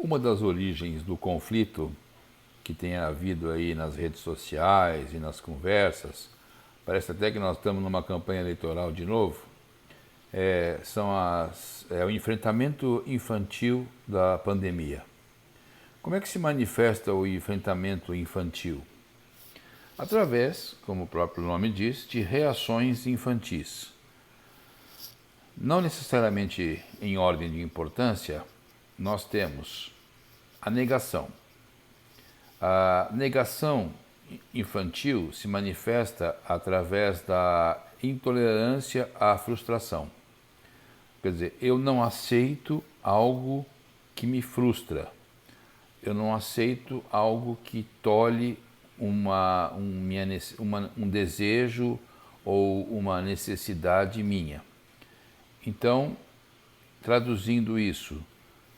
Uma das origens do conflito que tem havido aí nas redes sociais e nas conversas, parece até que nós estamos numa campanha eleitoral de novo, é o enfrentamento infantil da pandemia. Como é que se manifesta o enfrentamento infantil? Através, como o próprio nome diz, de reações infantis. Não necessariamente em ordem de importância, nós temos a negação. A negação infantil se manifesta através da intolerância à frustração. Quer dizer, eu não aceito algo que me frustra. Eu não aceito algo que tolhe um desejo ou uma necessidade minha. Então, traduzindo isso,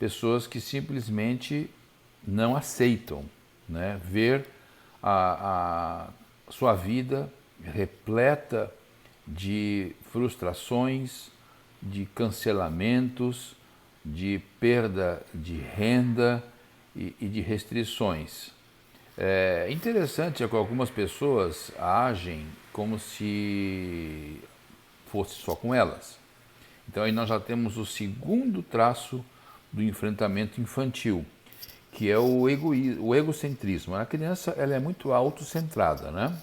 pessoas que simplesmente não aceitam, né, ver a sua vida repleta de frustrações, de cancelamentos, de perda de renda e de restrições. É interessante que algumas pessoas agem como se fosse só com elas. Então aí nós já temos o segundo traço do enfrentamento infantil, que é o egocentrismo. A criança ela é muito autocentrada, né?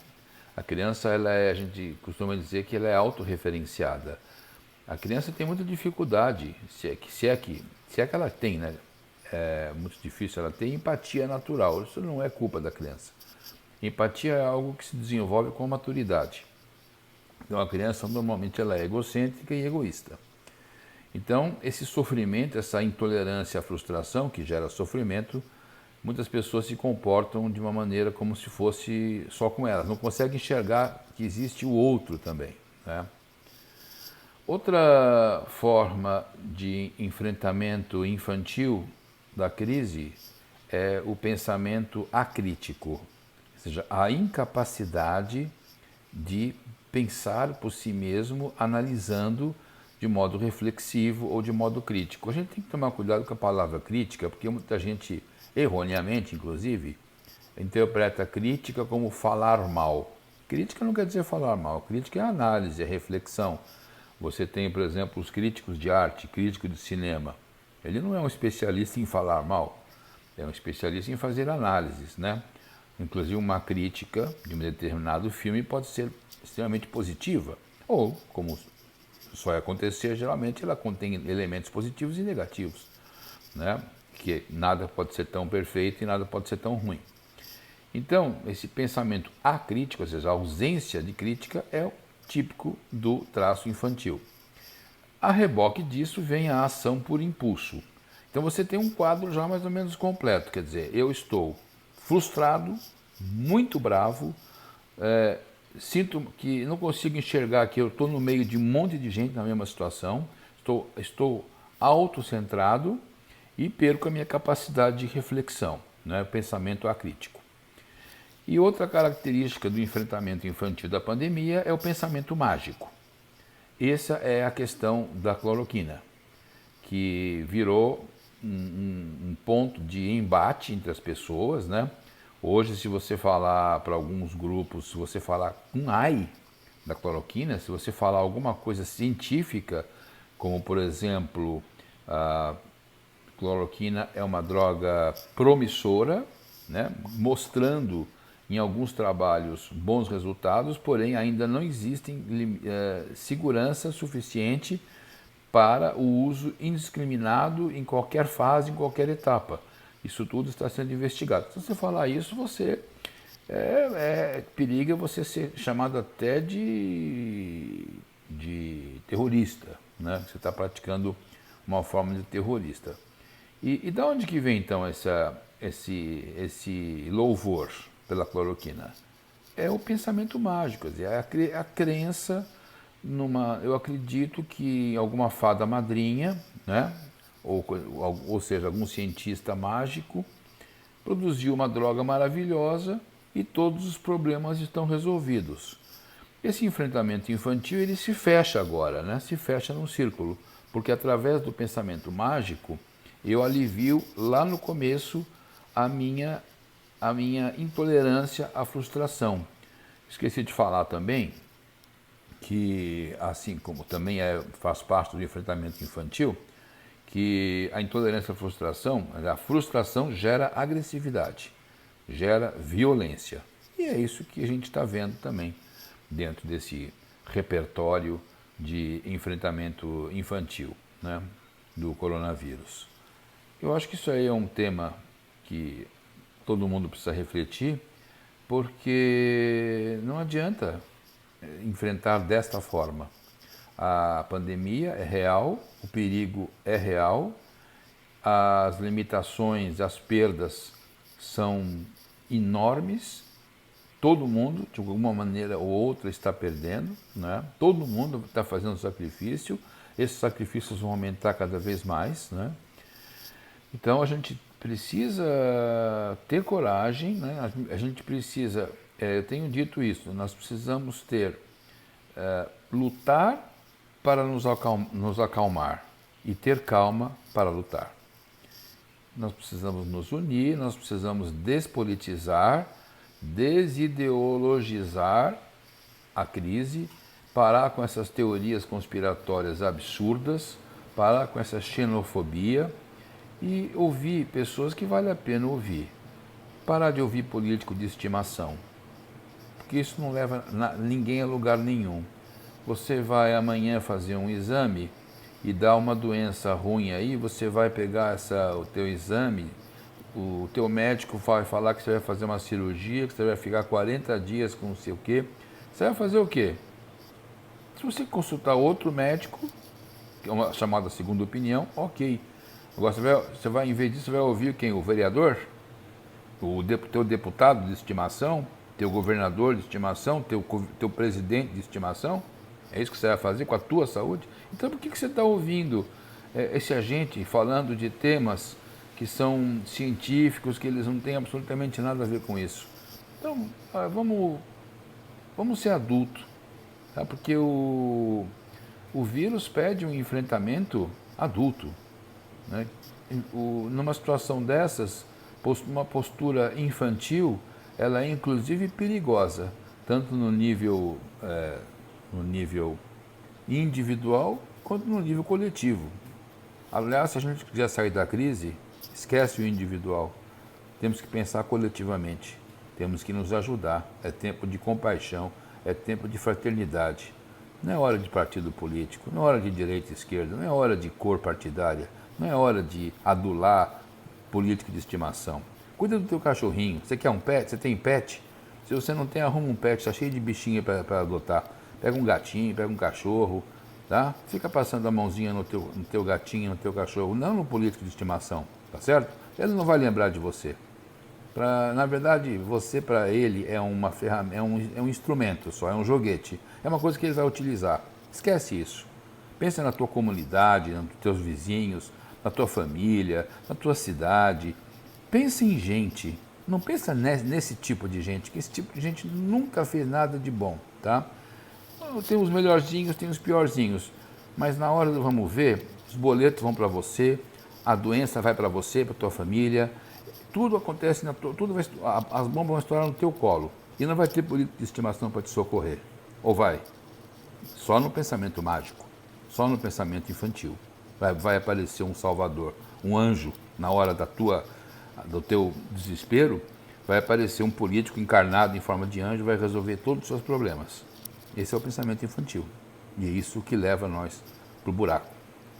A criança a gente costuma dizer que ela é autorreferenciada. A criança tem muita dificuldade, se é que ela tem, né? É muito difícil ela ter empatia natural. Isso não é culpa da criança. Empatia é algo que se desenvolve com a maturidade. Então a criança normalmente ela é egocêntrica e egoísta. Então esse sofrimento, essa intolerância à frustração que gera sofrimento, muitas pessoas se comportam de uma maneira como se fosse só com elas. Não conseguem enxergar que existe o outro também, né? Outra forma de enfrentamento infantil da crise é o pensamento acrítico, ou seja, a incapacidade de pensar por si mesmo, analisando de modo reflexivo ou de modo crítico. A gente tem que tomar cuidado com a palavra crítica, porque muita gente, erroneamente inclusive, interpreta crítica como falar mal. Crítica não quer dizer falar mal, crítica é análise, é reflexão. Você tem, por exemplo, os críticos de arte, crítico de cinema. Ele não é um especialista em falar mal, é um especialista em fazer análises, né? Inclusive uma crítica de um determinado filme pode ser extremamente positiva, ou, como só vai acontecer, geralmente ela contém elementos positivos e negativos, né? Que nada pode ser tão perfeito e nada pode ser tão ruim. Então, esse pensamento acrítico, ou seja, a ausência de crítica, é o típico do traço infantil. A reboque disso vem a ação por impulso. Então você tem um quadro já mais ou menos completo, quer dizer, eu estou frustrado, muito bravo, sinto que não consigo enxergar que eu estou no meio de um monte de gente na mesma situação, estou autocentrado e perco a minha capacidade de reflexão, né? Pensamento acrítico. E outra característica do enfrentamento infantil da pandemia é o pensamento mágico. Essa é a questão da cloroquina, que virou um ponto de embate entre as pessoas, né? Hoje, se você falar para alguns grupos, se você falar um ai da cloroquina, se você falar alguma coisa científica, como por exemplo, a cloroquina é uma droga promissora, né? Mostrando em alguns trabalhos bons resultados, porém ainda não existem segurança suficiente para o uso indiscriminado em qualquer fase, em qualquer etapa. Isso tudo está sendo investigado. Se você falar isso, você periga você ser chamado até de terrorista, né? Você está praticando uma forma de terrorista. E de onde que vem então esse louvor pela cloroquina? É o pensamento mágico, é a crença eu acredito que alguma fada madrinha, né? Ou seja, algum cientista mágico produziu uma droga maravilhosa e todos os problemas estão resolvidos. Esse enfrentamento infantil ele se fecha agora, né? Se fecha num círculo, porque através do pensamento mágico eu alivio lá no começo a minha intolerância à frustração. Esqueci de falar também que, assim como também faz parte do enfrentamento infantil, que a intolerância à frustração, a frustração gera agressividade, gera violência. E é isso que a gente está vendo também dentro desse repertório de enfrentamento infantil, né, do coronavírus. Eu acho que isso aí é um tema que todo mundo precisa refletir, porque não adianta enfrentar desta forma. A pandemia é real, o perigo é real, as limitações, as perdas são enormes, todo mundo, de alguma maneira ou outra, está perdendo, né? Todo mundo está fazendo sacrifício, esses sacrifícios vão aumentar cada vez mais, né? Então a gente precisa ter coragem, né? A gente precisa, eu tenho dito isso, nós precisamos lutar para nos acalmar e ter calma para lutar. Nós precisamos nos unir, nós precisamos despolitizar, desideologizar a crise, parar com essas teorias conspiratórias absurdas, parar com essa xenofobia e ouvir pessoas que vale a pena ouvir. Parar de ouvir político de estimação, porque isso não leva ninguém a lugar nenhum. Você vai amanhã fazer um exame e dá uma doença ruim aí, você vai pegar o teu exame, o teu médico vai falar que você vai fazer uma cirurgia, que você vai ficar 40 dias com não sei o quê. Você vai fazer o quê? Se você consultar outro médico, que é uma chamada segunda opinião, ok. Agora em vez disso, você vai ouvir quem? O vereador? Teu deputado de estimação? Teu governador de estimação? Teu presidente de estimação? É isso que você vai fazer com a tua saúde? Então por que você está ouvindo esse agente falando de temas que são científicos, que eles não têm absolutamente nada a ver com isso? Então, vamos ser adultos, tá? Porque o vírus pede um enfrentamento adulto, né? Numa situação dessas, uma postura infantil, ela é inclusive perigosa, tanto no nível individual quanto no nível coletivo. Aliás, se a gente quiser sair da crise, esquece o individual. Temos que pensar coletivamente, temos que nos ajudar. É tempo de compaixão, é tempo de fraternidade. Não é hora de partido político, não é hora de direita e esquerda, não é hora de cor partidária, não é hora de adular político de estimação. Cuida do teu cachorrinho. Você quer um pet? Você tem pet? Se você não tem, arruma um pet, está cheio de bichinha para adotar. Pega um gatinho, pega um cachorro, tá? Fica passando a mãozinha no teu gatinho, no teu cachorro, não no político de estimação, tá certo? Ele não vai lembrar de você. Na verdade, você para ele é uma ferramenta, é um instrumento só, é um joguete. É uma coisa que ele vai utilizar. Esquece isso. Pensa na tua comunidade, nos teus vizinhos, na tua família, na tua cidade. Pensa em gente. Não pensa nesse tipo de gente, que esse tipo de gente nunca fez nada de bom, tá? Tem os melhorzinhos, tem os piorzinhos. Mas na hora do vamos ver, os boletos vão para você, a doença vai para você, para tua família. Tudo acontece, as bombas vão estourar no teu colo. E não vai ter político de estimação para te socorrer. Ou vai? Só no pensamento mágico, só no pensamento infantil. Vai aparecer um salvador, um anjo, na hora do teu desespero, vai aparecer um político encarnado em forma de anjo, vai resolver todos os seus problemas. Esse é o pensamento infantil. E é isso que leva nós para o buraco.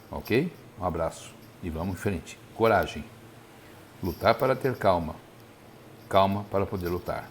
Ok? Um abraço e vamos em frente. Coragem. Lutar para ter calma. Calma para poder lutar.